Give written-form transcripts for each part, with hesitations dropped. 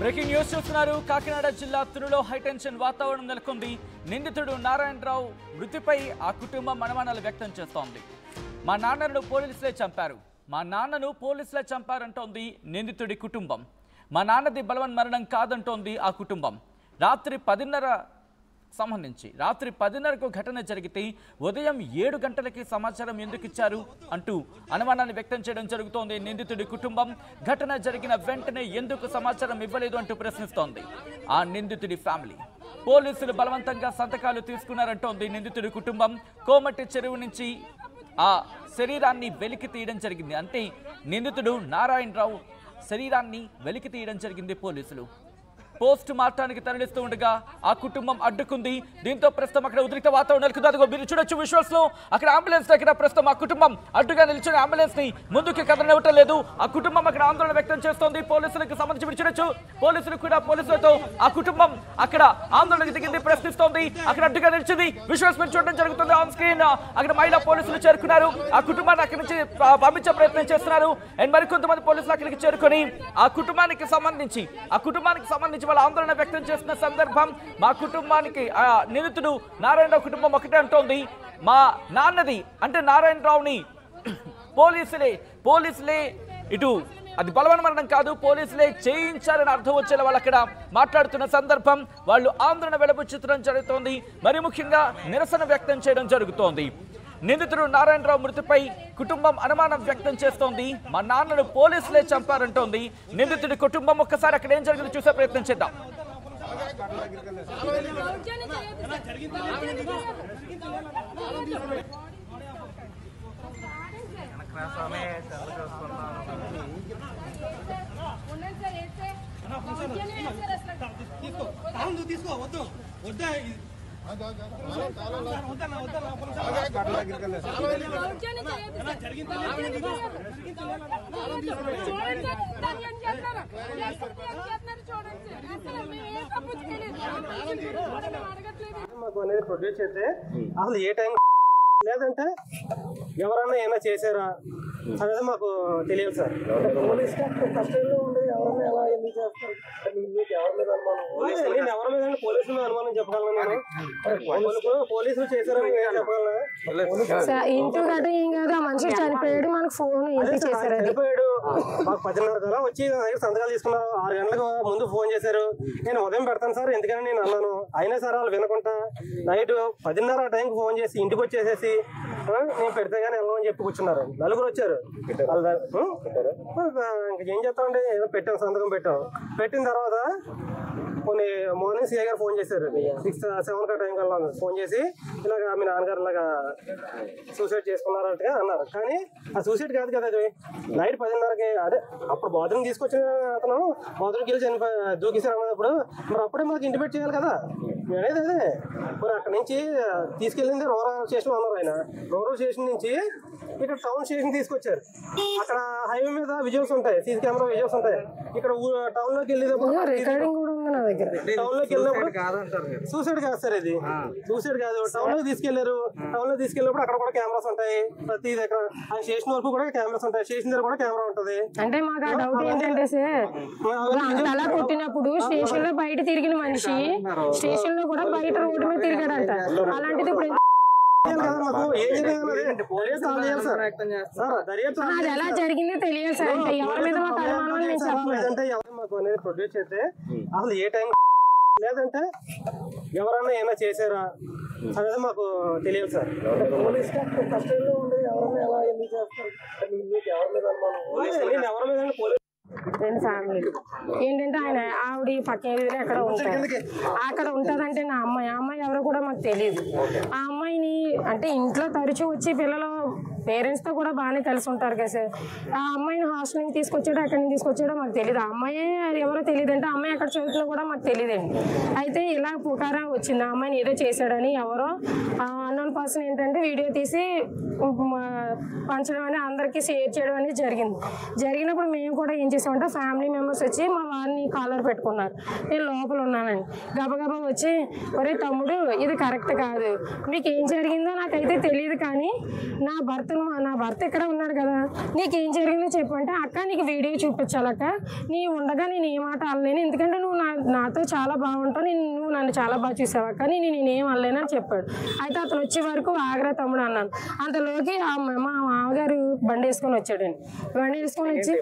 Breaking news చూస్తున్నారు. కాకినాడ జిల్లా తునిలో high tension వాతావరణం నెలకొంది. నిందితుడు నారాయణరావు మృతిపై ఆ కుటుంబం అనుమానాలు వ్యక్తం చేస్తోంది. మా నాన్నను పోలీసులే చంపారంటోంది నిందితుడి కుటుంబం. మా నాన్నది బలవన్మరణం కాదంటోంది ఆ కుటుంబం. రాత్రి 10:30కు ఘటన జరిగితే ఉదయం 7 గంటలకి సమాచారం ఎందుకు ఇచ్చారు అంటూ అనుమానాన్ని వ్యక్తం చేయడం జరుగుతోంది. నిందితుడి కుటుంబం ఘటన జరిగిన వెంటనే ఎందుకు సమాచారం ఇవ్వలేదు అంటూ ప్రశ్నిస్తోంది ఆ నిందితుడి ఫ్యామిలీ. పోలీసులు బలవంతంగా సంతకాలు తీసుకున్నారంటోంది నిందితుడి కుటుంబం. కోమటి చెరువు నుంచి ఆ శరీరాన్ని వెలికి తీయడం జరిగింది. అంటే నిందితుడు నారాయణరావు శరీరాన్ని వెలికి తీయడం జరిగింది. పోలీసులు పోస్ట్ మార్టానికి తరలిస్తూ ఉండగా ఆ కుటుంబం అడ్డుకుంది. దీంతో ప్రస్తుతం అక్కడ ఉద్రిక్త వాతావరణం నెలకొంది. అదిగో మీరు చూడొచ్చు విజువల్స్ లో అక్కడ అంబులెన్స్ దగ్గర ప్రస్తుతం ఆ కుటుంబం అడ్డుగా నిల్చుని అంబులెన్స్ ని ముందుకు కదలనివ్వటం లేదు. ఆ కుటుంబం అక్కడ ఆందోళన వ్యక్తం చేస్తోంది. పోలీసులకు సంబంధించి మీరు చూడొచ్చు పోలీసులతో ఆ కుటుంబం అక్కడ ఆందోళనకు దిగింది, ప్రశ్నిస్తోంది. అక్కడ అడ్డుగా నిలిచింది. విజువల్స్ మీరు చూడడం జరుగుతుంది ఆన్ స్క్రీన్. అక్కడ మహిళా పోలీసులు చేరుకున్నారు. ఆ కుటుంబాన్ని అక్కడి నుంచి పంపించే ప్రయత్నం చేస్తున్నారు. అండ్ మరికొంతమంది పోలీసులు అక్కడికి చేరుకొని ఆ కుటుంబానికి సంబంధించి వాళ్ళ ఆందోళన వ్యక్తం చేస్తున్న సందర్భం. మా కుటుంబానికి నిందితుడు నారాయణరావు కుటుంబం ఒకటే అంటోంది, మా నాన్నది అంటే నారాయణరావుని పోలీసులే ఇటు అది బలవన్మరణం కాదు, పోలీసులే చేయించారని అర్థం వచ్చేలా వాళ్ళు అక్కడ మాట్లాడుతున్న సందర్భం. వాళ్ళు ఆందోళన వెలబుచ్చడం జరుగుతోంది. మరి ముఖ్యంగా నిరసన వ్యక్తం చేయడం జరుగుతోంది. నిందితుడు నారాయణరావు మృతిపై కుటుంబం అనుమానం వ్యక్తం చేస్తోంది. మా నాన్నను పోలీసులే చంపారంటోంది నిందితుడి కుటుంబం. ఒక్కసారి అక్కడ ఏం జరిగిందో చూసే ప్రయత్నం చేద్దాం. మాకు అనేది ప్రొడ్యూస్ చేస్తే అసలు ఏ టైం లేదంటే ఎవరన్నా ఏమైనా చేశారా అనేది మాకు తెలియదు సార్. పోలీస్ కస్టడీలో ఉండి ఎవరన్నా ఎలా ఎందుకు చేస్తారు? మీకు ఎవరి మీద అనుమానం? నేను ఎవరి మీద పోలీసుల మీద అనుమానం చెప్పగలను. నేను పోలీసులు చేశారని చెప్పగలను. ఇంటి గట్ట ఏం కాదు, ఆ మనిషి చనిపోయాడు, మనకు ఫోన్ చనిపోయాడు. మాకు 10:30 కల్లా వచ్చి నా దగ్గర సంతకాలు తీసుకున్నారు. 6 గంటలకు ముందు ఫోన్ చేశారు. నేను ఉదయం పెడతాను సార్ ఎందుకని నేను అన్నాను. అయినా సార్ వాళ్ళు వినకుండా నైట్ 10:30 ఆ టైంకి ఫోన్ చేసి ఇంటికి వచ్చేసేసి నేను పెడితే కానీ వెళ్ళమని చెప్పి కూర్చున్నారు. నలుగురు వచ్చారు. ఇంకేం చేస్తామంటే ఏదో పెట్టాం, సంతకం పెట్టిన తర్వాత కొన్ని మార్నింగ్ సిఐ గారు ఫోన్ చేశారు. 6-7 టైం కల్లా ఫోన్ చేసి ఇలాగ మీ నాన్నగారు ఇలాగా సూసైడ్ చేసుకున్నారంటగా అన్నారు. కానీ ఆ సూసైడ్ కాదు కదా, అది నైట్ 10:30కి అదే అప్పుడు బాత్రూమ్ తీసుకొచ్చిన అతను బాత్రూమ్కి వెళ్ళి దూకేశారు అన్నప్పుడు మరి అప్పుడే మాకు ఇంటిమేట్ చేయాలి కదా అనేది. అదే మరి అక్కడి నుంచి తీసుకెళ్ళింది రూరల్ స్టేషన్ అన్నారు. ఆయన రూరల్ స్టేషన్ నుంచి ఇక్కడ టౌన్ స్టేషన్ తీసుకొచ్చారు. అక్కడ హైవే మీద విజువల్స్ ఉంటాయి, సీసీ కెమెరా విజువల్స్ ఉంటాయి. ఇక్కడ టౌన్ లోకి వెళ్ళేటప్పుడు టౌన్ లోకి వెళ్ళినప్పుడు సూసైడ్ కాదు సార్, ఇది సూసైడ్ కాదు. టౌన్ లోకి తీసుకెళ్ళినప్పుడు అక్కడ కూడా కెమెరాస్ ఉంటాయి. ప్రతి దగ్గర ఆ స్టేషన్ వరకు కూడా కెమెరాస్ ఉంటాయి. స్టేషన్ దగ్గర కూడా కెమెరా ఉంటది. అంటే మాకు ఆ డౌట్ ఏంటంటే సార్, అలా కొట్టినప్పుడు స్టేషన్ లో బయట తిరిగిన మనిషి స్టేషన్ లో కూడా బయట రోడ్డు మీద తిరిగాడంట. అలాంటిది ఇప్పుడు అది ఎలా జరిగిందో తెలియదు సార్. ఎవరి మీద మాకు అనేది ప్రొడ్యూస్ చేస్తే అసలు ఏ టైం లేదంటే ఎవరన్నా ఏమైనా చేశారా అనేది మాకు తెలియదు సార్. పోలీస్ కస్టడీలో ఉండి ఎవరన్నా ఎలా ఎందుకు చేస్తారు? మీకు ఎవరి మీద అనుమానం? నేను ఎవరి మీద రెండు ఫ్యామిలీలు ఏంటంటే ఆయన ఆవిడ పక్క ఎక్కడ ఉంటారు, అక్కడ ఉంటుందంటే నా అమ్మాయి ఎవరో కూడా మాకు తెలియదు. ఆ అమ్మాయిని అంటే ఇంట్లో తరచూ వచ్చి పిల్లలు పేరెంట్స్తో కూడా బాగానే కలిసి ఉంటారు కదా సార్. ఆ అమ్మాయిని హాస్టల్ నుంచి తీసుకొచ్చాడో అక్కడి నుంచి తీసుకొచ్చాడో మాకు తెలియదు. ఆ అమ్మాయి ఎవరో తెలియదు అంటే అమ్మాయి అక్కడ చదువుతున్నా కూడా మాకు తెలియదండి. అయితే ఇలా పుకారా వచ్చింది ఆ అమ్మాయిని ఏదో చేశాడని. ఎవరో అన్నోన్ పర్సన్ ఏంటంటే వీడియో తీసి పంచడం అని అందరికీ షేర్ చేయడం అనేది జరిగినప్పుడు మేము కూడా ఏం చేసామంటే ఫ్యామిలీ మెంబర్స్ వచ్చి మా వారిని కాలర్ పెట్టుకున్నారు. నేను లోపల ఉన్నానండి. గబగబా వచ్చి ఒరే తమ్ముడు ఇది కరెక్ట్ కాదు, మీకు ఏం జరిగిందో నాకైతే తెలియదు, కానీ నా భర్త అతను నా భర్త ఇక్కడ ఉన్నాడు కదా, నీకేం జరిగిందో చెప్పంటే, అక్క నీకు వీడియో చూపించాలక్క, నీ ఉండగా నేను ఏ మాట అనలేను, ఎందుకంటే నువ్వు నాతో చాలా బాగుంటావు, నువ్వు నన్ను చాలా బాగా చూసావు అక్క, నేనేం అనలేను అని చెప్పాడు. అయితే అతను వచ్చే వరకు ఆగ్రా తమ్ముడు అన్నాను. అంతలోకి మా మామగారు బండి వేసుకొని వచ్చాడండి. బండి వేసుకొని వచ్చి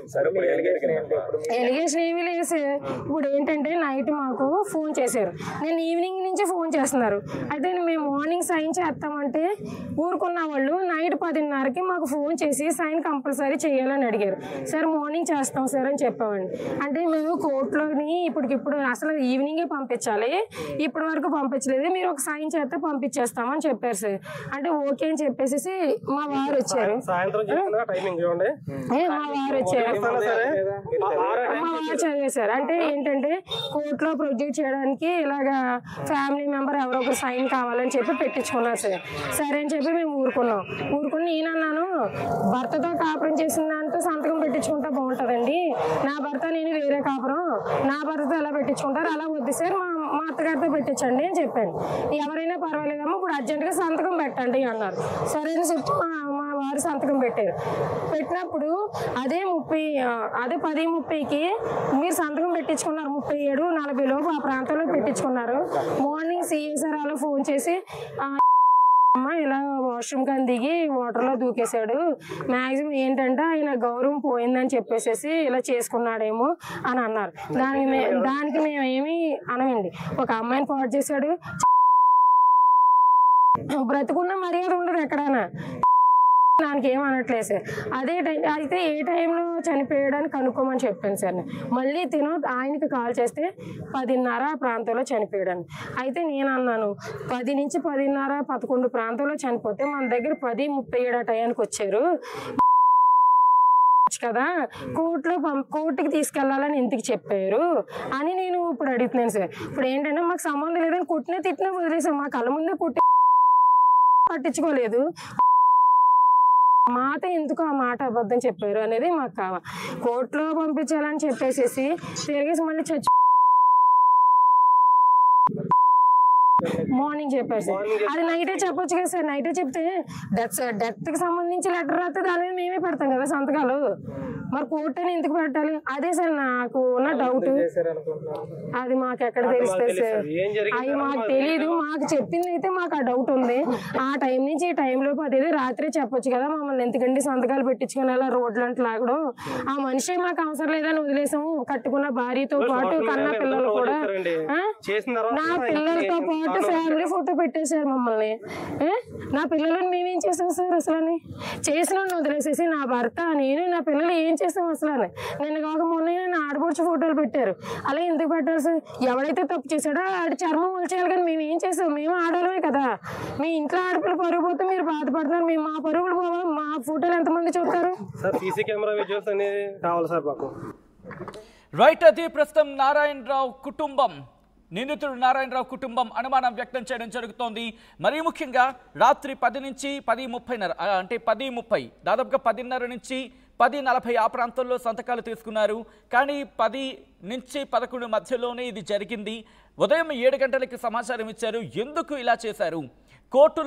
ఎలిగేషన్ ఏమీ లేదు సార్. ఇప్పుడు ఏంటంటే నైట్ మాకు ఫోన్ చేశారు, నేను ఈవినింగ్ నుంచి ఫోన్ చేస్తున్నారు. అయితే మేము మార్నింగ్ సైన్ చేస్తామంటే ఊరుకున్న వాళ్ళు నైట్ 10:30కి మాకు ఫోన్ చేసి సైన్ కంపల్సరీ చేయాలని అడిగారు. సార్ మార్నింగ్ చేస్తాం సార్ అని చెప్పామండి. అంటే మేము కోర్టులోని ఇప్పటికిప్పుడు అసలు ఈవినింగే పంపించాలి, ఇప్పటి వరకు పంపించలేదు, మీరు ఒక సైన్ చేస్తే పంపించేస్తామని చెప్పారు సార్. అంటే ఓకే అని చెప్పేసి మా వారు వచ్చారు. మా వారు వచ్చారు, మా వారు చదివేశారు. అంటే ఏంటంటే కోర్టులో ప్రొడ్యూస్ చేయడానికి ఇలాగా ఫ్యామిలీ మెంబర్ ఎవరో ఒక సైన్ కావాలని చెప్పి పెట్టించుకున్నారు సార్. సరే అని చెప్పి మేము ఊరుకున్నాం. నేనన్నాను, భర్తతో కాపురం చేసిన దాంతో సంతకం పెట్టించుకుంటే బాగుంటుందండి, నా భర్త నేను వేరే కాపురం, నా భర్తతో ఎలా పెట్టించుకుంటారు, అలా వద్దు సార్, మా అత్తగారితో పెట్టించండి అని చెప్పాను. ఎవరైనా పర్వాలేదమ్మా, ఇప్పుడు అర్జెంటుగా సంతకం పెట్టండి అన్నారు. సరే అని చెప్పి మా వారు సంతకం పెట్టారు. పెట్టినప్పుడు అదే 10:30కి మీరు సంతకం పెట్టించుకున్నారు, 37:40 లోపు ఆ ప్రాంతంలో పెట్టించుకున్నారు. మార్నింగ్ సిఐ సార్ అలా ఫోన్ చేసి, అమ్మ ఇలా వాష్రూమ్ కానీ దిగి వాటర్లో దూకేశాడు, మ్యాక్సిమం ఏంటంటే ఆయన గౌరవం పోయిందని చెప్పేసి ఇలా చేసుకున్నాడేమో అని అన్నారు. దానికి మేమేమి అనమండి. ఒక అమ్మాయిని పాడు చేశాడు, బ్రతుకున్న మర్యాద ఉండదు ఎక్కడైనా, దానికి ఏం అనట్లేదు సార్. అదే టైం అయితే ఏ టైంలో చనిపోయాడని కనుక్కోమని చెప్పాను సార్. మళ్ళీ ఆయనకి కాల్ చేస్తే 10:30 ప్రాంతంలో చనిపోయాడని. అయితే నేను అన్నాను, 10 నుంచి 10:30, 11 ప్రాంతంలో చనిపోతే మన దగ్గర 10:37 టయానికి వచ్చారు కదా, కోర్టుకి తీసుకెళ్లాలని ఎందుకు చెప్పారు అని నేను ఇప్పుడు అడుగుతున్నాను సార్. ఇప్పుడు ఏంటంటే మాకు సంబంధం లేదని కొట్టినా తిట్టినా వదిలేసాం, మా కళ్ళ ముందే కొట్టి పట్టించుకోలేదు, మాట ఎందుకు ఆ మాట అబద్ధం చెప్పారు అనేది మాకు కావాలి. కోర్టులో పంపించాలని చెప్పేసి తిరిగేసి మళ్ళీ మార్నింగ్ చెప్పారు సార్. అది నైటే చెప్పొచ్చు కదా సార్. నైటే చెప్తే డెత్కి సంబంధించి లెటర్ రాస్తే దాని మీద మేమే పెడతాం కదా సంతకాలు, మరి కోర్టు అని ఎందుకు పెట్టాలి? అదే సార్ నాకు ఉన్న డౌట్. అది మాకు ఎక్కడ తెలుస్తుంది సార్, అవి మాకు తెలీదు. మాకు చెప్పింది అయితే మాకు ఆ డౌట్ ఉంది. ఆ టైం నుంచి ఈ టైంలోపు అది రాత్రే చెప్పొచ్చు కదా, మమ్మల్ని ఎందుకంటే సంతకాలు పెట్టించుకుని అలా రోడ్లంటే లాగడం. ఆ మనిషి మాకు అవసరం లేదని వదిలేసాము. కట్టుకున్న భార్యతో పాటు కన్న పిల్లలు కూడా, నా పిల్లలతో పాటు ఫ్యామిలీ ఫోటో పెట్టేశారు మమ్మల్ని. నా పిల్లలను మేమేం చేసాం సార్? అసలు చేసిన వదిలేసేసి నా భర్త నేను నా పిల్లలు ఏం చేసాం అసలు? నిన్న కాక మొన్న నా ఆడపడుచు ఫోటోలు పెట్టారు. అలా ఎందుకు పెట్టారు సార్? ఎవడైతే తప్పు చేశాడో ఆడి చర్మం వల్చేయాలి, కానీ మేము ఏం చేసాం? మేము ఆడవాళ్ళమే కదా. మీ ఇంట్లో ఆడపిల్ల పరుగు పోతే మీరు బాధపడుతున్నారు, మేము మా పరుగులు పోవాలి, మా ఫోటోలు ఎంతమంది చూస్తారు సార్? సీసీ కెమెరా విజువల్స్ అనేది కావాలి సార్ మాకు. రైట్, అది ప్రస్తుతం నారాయణరావు కుటుంబం, నిందితుడు నారాయణరావు కుటుంబం అనుమానం వ్యక్తం చేయడం జరుగుతోంది. మరీ ముఖ్యంగా రాత్రి 10 నుంచి 10:30 అంటే 10:30 దాదాపుగా 10:30 నుంచి 10:40 ఆ ప్రాంతంలో సంతకాలు తీసుకున్నారు. కానీ 10 నుంచి 11 మధ్యలోనే ఇది జరిగింది. ఉదయం 7 గంటలకి సమాచారం ఇచ్చారు. ఎందుకు ఇలా చేశారు? కోర్టులో